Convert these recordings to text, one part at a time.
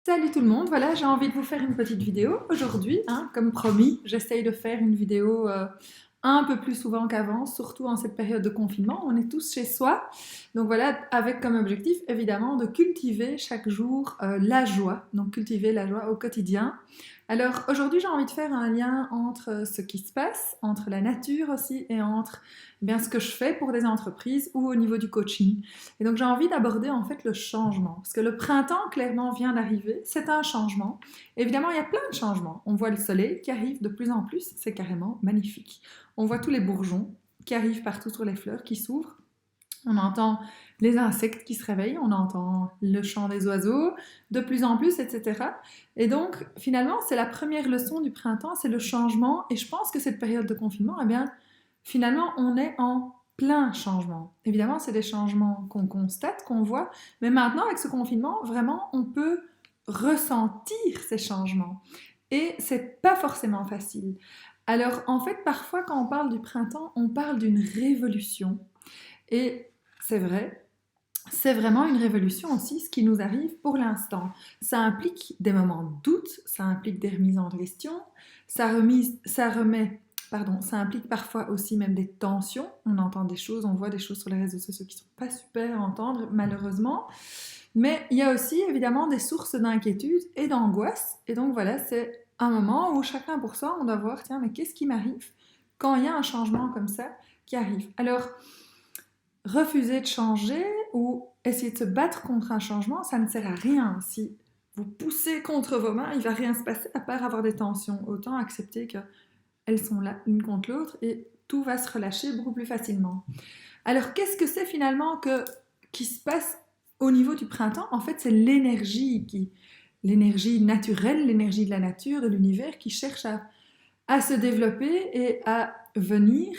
Salut tout le monde, voilà, j'ai envie de vous faire une petite vidéo aujourd'hui, comme promis, j'essaye de faire une vidéo un peu plus souvent qu'avant, surtout en cette période de confinement, on est tous chez soi, donc voilà, avec comme objectif évidemment de cultiver chaque jour la joie, donc cultiver la joie au quotidien. Alors aujourd'hui j'ai envie de faire un lien entre ce qui se passe, entre la nature aussi et entre bien ce que je fais pour des entreprises ou au niveau du coaching. Et donc j'ai envie d'aborder en fait le changement, parce que le printemps clairement vient d'arriver, c'est un changement. Évidemment il y a plein de changements, on voit le soleil qui arrive de plus en plus, c'est carrément magnifique. On voit tous les bourgeons qui arrivent partout sur les fleurs, qui s'ouvrent. On entend les insectes qui se réveillent, on entend le chant des oiseaux, de plus en plus, etc. Et donc, finalement, c'est la première leçon du printemps, c'est le changement. Et je pense que cette période de confinement, eh bien, finalement, on est en plein changement. Évidemment, c'est des changements qu'on constate, qu'on voit, mais maintenant, avec ce confinement, vraiment, on peut ressentir ces changements. Et c'est pas forcément facile. Alors, en fait, parfois, quand on parle du printemps, on parle d'une révolution. Et c'est vrai, c'est vraiment une révolution aussi, ce qui nous arrive pour l'instant. Ça implique des moments de doute, ça implique des remises en question, ça implique parfois aussi même des tensions. On entend des choses, on voit des choses sur les réseaux sociaux qui ne sont pas super à entendre, malheureusement. Mais il y a aussi évidemment des sources d'inquiétude et d'angoisse. Et donc voilà, c'est un moment où chacun pour soi, on doit voir, tiens, mais qu'est-ce qui m'arrive quand il y a un changement comme ça qui arrive? Alors, refuser de changer ou essayer de se battre contre un changement, ça ne sert à rien. Si vous poussez contre vos mains, il ne va rien se passer à part avoir des tensions. Autant accepter qu'elles sont là l'une contre l'autre et tout va se relâcher beaucoup plus facilement. Alors qu'est-ce que c'est finalement qui se passe au niveau du printemps? En fait, c'est l'énergie naturelle, l'énergie de la nature, de l'univers qui cherche à se développer et à venir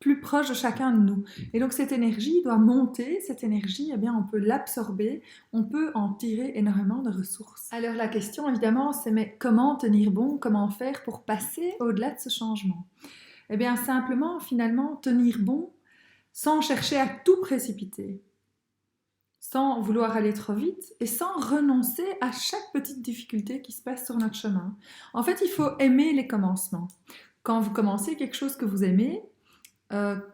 plus proche de chacun de nous. Et donc cette énergie doit monter, cette énergie, eh bien, on peut l'absorber, on peut en tirer énormément de ressources. Alors la question évidemment c'est mais comment tenir bon, comment faire pour passer au-delà de ce changement? Eh bien simplement finalement tenir bon sans chercher à tout précipiter, sans vouloir aller trop vite et sans renoncer à chaque petite difficulté qui se passe sur notre chemin. En fait il faut aimer les commencements. Quand vous commencez quelque chose que vous aimez,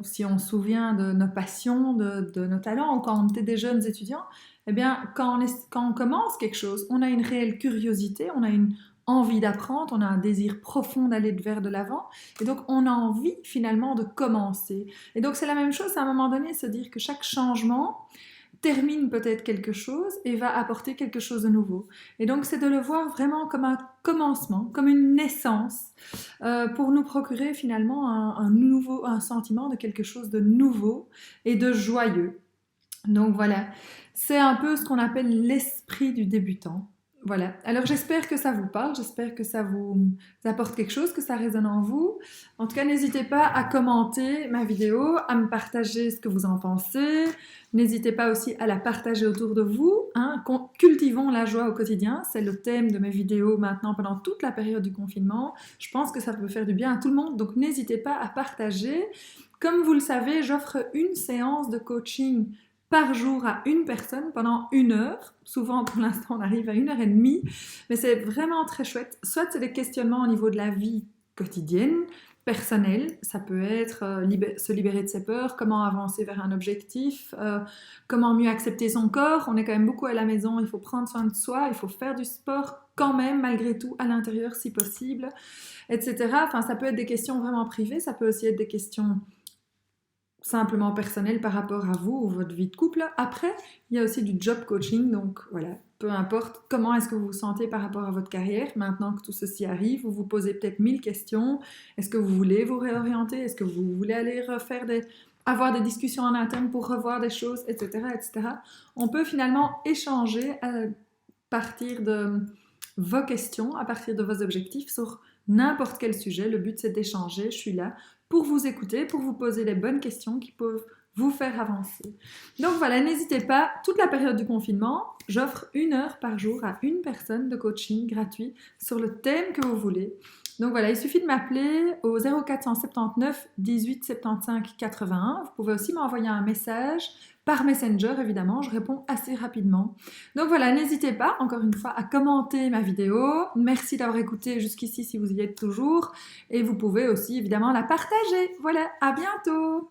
si on se souvient de nos passions, de nos talents, ou quand on était des jeunes étudiants, eh bien, quand on commence quelque chose, on a une réelle curiosité, on a une envie d'apprendre, on a un désir profond d'aller vers de l'avant, et donc on a envie finalement de commencer. Et donc c'est la même chose à un moment donné, se dire que chaque changement termine peut-être quelque chose et va apporter quelque chose de nouveau. Et donc c'est de le voir vraiment comme un commencement, comme une naissance, pour nous procurer finalement un sentiment de quelque chose de nouveau et de joyeux. Donc voilà, c'est un peu ce qu'on appelle l'esprit du débutant. Voilà, alors j'espère que ça vous parle, j'espère que ça vous apporte quelque chose, que ça résonne en vous. En tout cas, n'hésitez pas à commenter ma vidéo, à me partager ce que vous en pensez. N'hésitez pas aussi à la partager autour de vous. Cultivons la joie au quotidien, c'est le thème de mes vidéos maintenant pendant toute la période du confinement. Je pense que ça peut faire du bien à tout le monde, donc n'hésitez pas à partager. Comme vous le savez, j'offre une séance de coaching par jour à une personne pendant 1 heure. Souvent, pour l'instant, on arrive à 1 heure et demie, mais c'est vraiment très chouette. Soit c'est des questionnements au niveau de la vie quotidienne, personnelle, ça peut être se libérer de ses peurs, comment avancer vers un objectif, comment mieux accepter son corps. On est quand même beaucoup à la maison, il faut prendre soin de soi, il faut faire du sport quand même, malgré tout, à l'intérieur si possible, etc. Enfin, ça peut être des questions vraiment privées, ça peut aussi être des questions simplement personnel par rapport à vous ou votre vie de couple. Après, il y a aussi du job coaching, donc voilà, peu importe comment est-ce que vous vous sentez par rapport à votre carrière, maintenant que tout ceci arrive, vous vous posez peut-être 1000 questions. Est-ce que vous voulez vous réorienter? Est-ce que vous voulez aller avoir des discussions en interne pour revoir des choses, etc., etc. On peut finalement échanger à partir de vos questions, à partir de vos objectifs sur n'importe quel sujet. Le but c'est d'échanger, je suis là pour vous écouter, pour vous poser les bonnes questions qui peuvent vous faire avancer. Donc voilà, n'hésitez pas, toute la période du confinement, j'offre 1 heure par jour à une personne de coaching gratuit sur le thème que vous voulez. Donc voilà, il suffit de m'appeler au 0479 18 75 81. Vous pouvez aussi m'envoyer un message par Messenger, évidemment, je réponds assez rapidement. Donc voilà, n'hésitez pas, encore une fois, à commenter ma vidéo. Merci d'avoir écouté jusqu'ici si vous y êtes toujours. Et vous pouvez aussi, évidemment, la partager. Voilà, à bientôt!